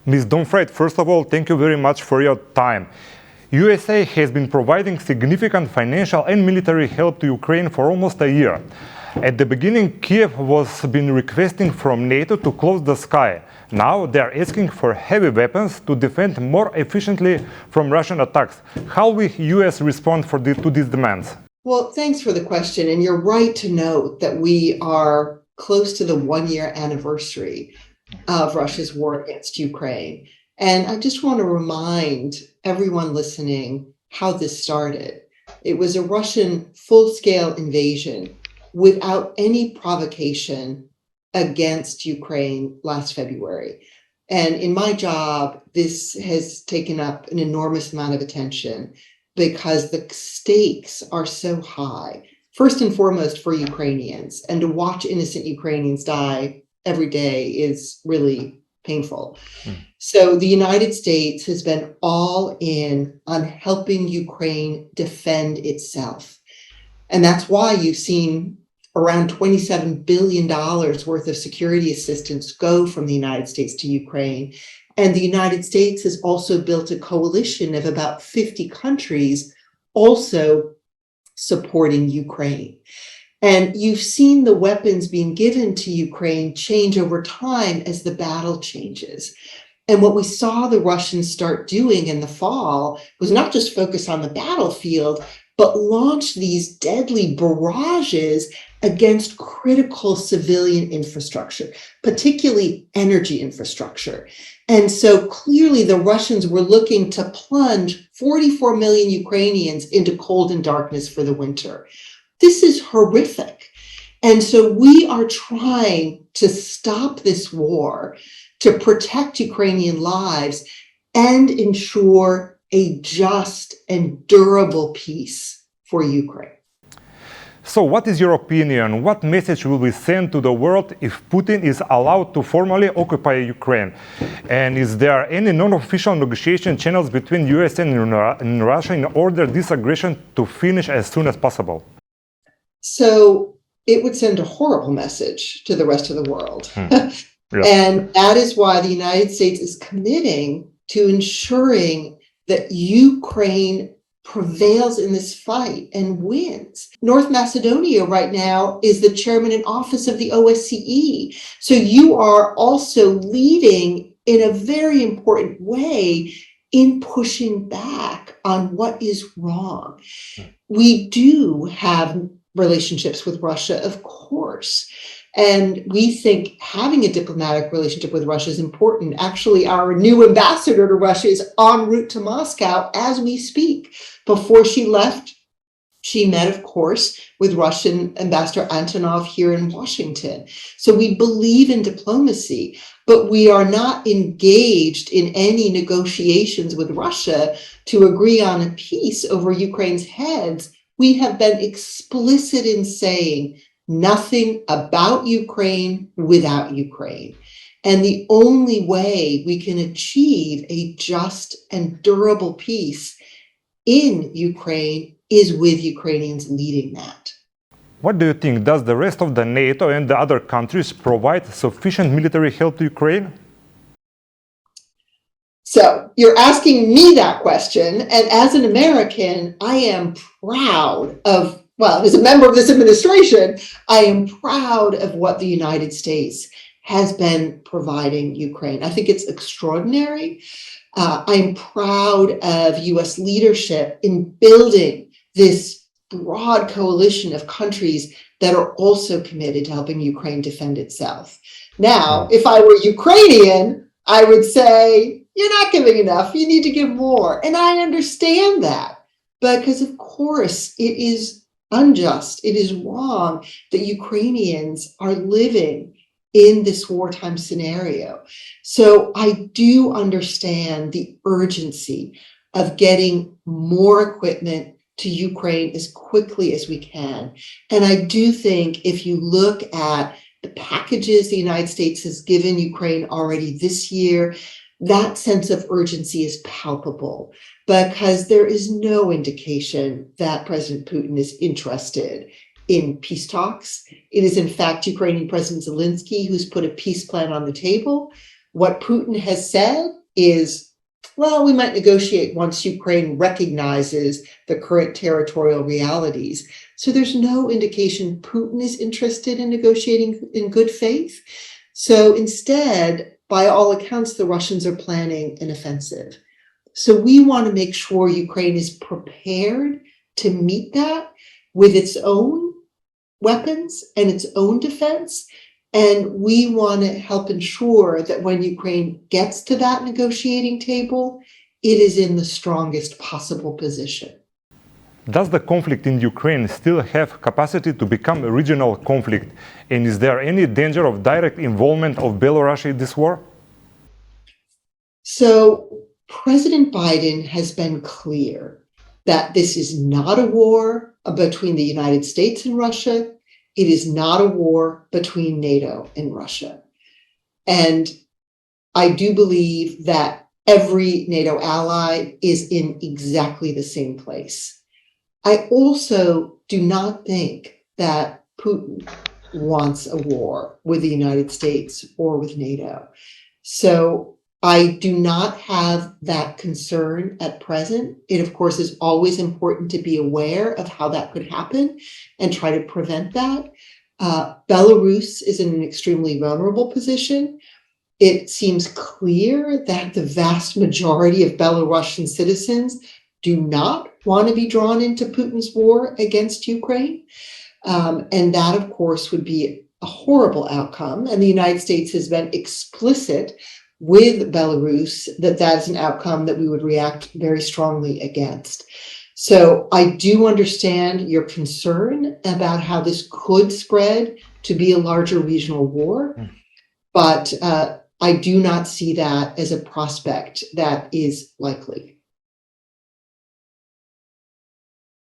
Ms. Dонфрајд, first of all, thank you very much for your time. USA has been providing significant financial and military help to Ukraine for almost a year. At the beginning, Kiev was been requesting from NATO to close the sky. Now they are asking for heavy weapons to defend more efficiently from Russian attacks. How will US respond to these demands? Well, thanks for the question. And you're right to note that we are close to the 1-year anniversary of Russia's war against Ukraine. And I just want to remind everyone listening how this started. It was a Russian full-scale invasion without any provocation against Ukraine last February. And in my job, this has taken up an enormous amount of attention because the stakes are so high, first and foremost for Ukrainians. And to watch innocent Ukrainians die every day is really painful. So the United States has been all in on helping Ukraine defend itself. And that's why you've seen around $27 billion worth of security assistance go from the United States to Ukraine. And the United States has also built a coalition of about 50 countries also supporting Ukraine. And you've seen the weapons being given to Ukraine change over time as the battle changes. And what we saw the Russians start doing in the fall was not just focus on the battlefield, but launch these deadly barrages against critical civilian infrastructure, particularly energy infrastructure. And so clearly the Russians were looking to plunge 44 million Ukrainians into cold and darkness for the winter. This is horrific. And so we are trying to stop this war, to protect Ukrainian lives and ensure a just and durable peace for Ukraine. So what is your opinion? What message will we send to the world if Putin is allowed to formally occupy Ukraine? And is there any non-official negotiation channels between US and Russia in order this aggression to finish as soon as possible? So it would send a horrible message to the rest of the world. Yeah. And that is why the United States is committing to ensuring that Ukraine prevails in this fight and wins. North Macedonia right now is the chairman in office of the OBSE. So you are also leading in a very important way in pushing back on what is wrong. We do have relationships with Russia, of course. And we think having a diplomatic relationship with Russia is important. Actually, our new ambassador to Russia is en route to Moscow as we speak. Before she left, she met, of course, with Russian Ambassador Antonov here in Washington. So we believe in diplomacy, but we are not engaged in any negotiations with Russia to agree on a peace over Ukraine's heads. We have been explicit in saying nothing about Ukraine without Ukraine. And the only way we can achieve a just and durable peace in Ukraine is with Ukrainians leading that. What do you think? Does the rest of the NATO and the other countries provide sufficient military help to Ukraine? So you're asking me that question. And as an American, I am proud of, well, as a member of this administration, I am proud of what the United States has been providing Ukraine. I think it's extraordinary. I'm proud of US leadership in building this broad coalition of countries that are also committed to helping Ukraine defend itself. Now, if I were Ukrainian, I would say, you're not giving enough, you need to give more. And I understand that because, of course, it is unjust, it is wrong that Ukrainians are living in this wartime scenario. So I do understand the urgency of getting more equipment to Ukraine as quickly as we can. And I do think if you look at the packages the United States has given Ukraine already this year, that sense of urgency is palpable because there is no indication that President Putin is interested in peace talks. It is, in fact, Ukrainian President Zelensky who's put a peace plan on the table. What Putin has said is, well, we might negotiate once Ukraine recognizes the current territorial realities. So there's no indication Putin is interested in negotiating in good faith. So instead, by all accounts, the Russians are planning an offensive. So we want to make sure Ukraine is prepared to meet that with its own weapons and its own defense. And we want to help ensure that when Ukraine gets to that negotiating table, it is in the strongest possible position. Does the conflict in Ukraine still have capacity to become a regional conflict? And is there any danger of direct involvement of Belarus in this war? So President Biden has been clear that this is not a war between the United States and Russia. It is not a war between NATO and Russia. And I do believe that every NATO ally is in exactly the same place. I also do not think that Putin wants a war with the United States or with NATO. So I do not have that concern at present. It, of course, is always important to be aware of how that could happen and try to prevent that. Belarus is in an extremely vulnerable position. It seems clear that the vast majority of Belarusian citizens do not want to be drawn into Putin's war against Ukraine. And that, of course, would be a horrible outcome. And the United States has been explicit with Belarus that that is an outcome that we would react very strongly against. So I do understand your concern about how this could spread to be a larger regional war, but I do not see that as a prospect that is likely.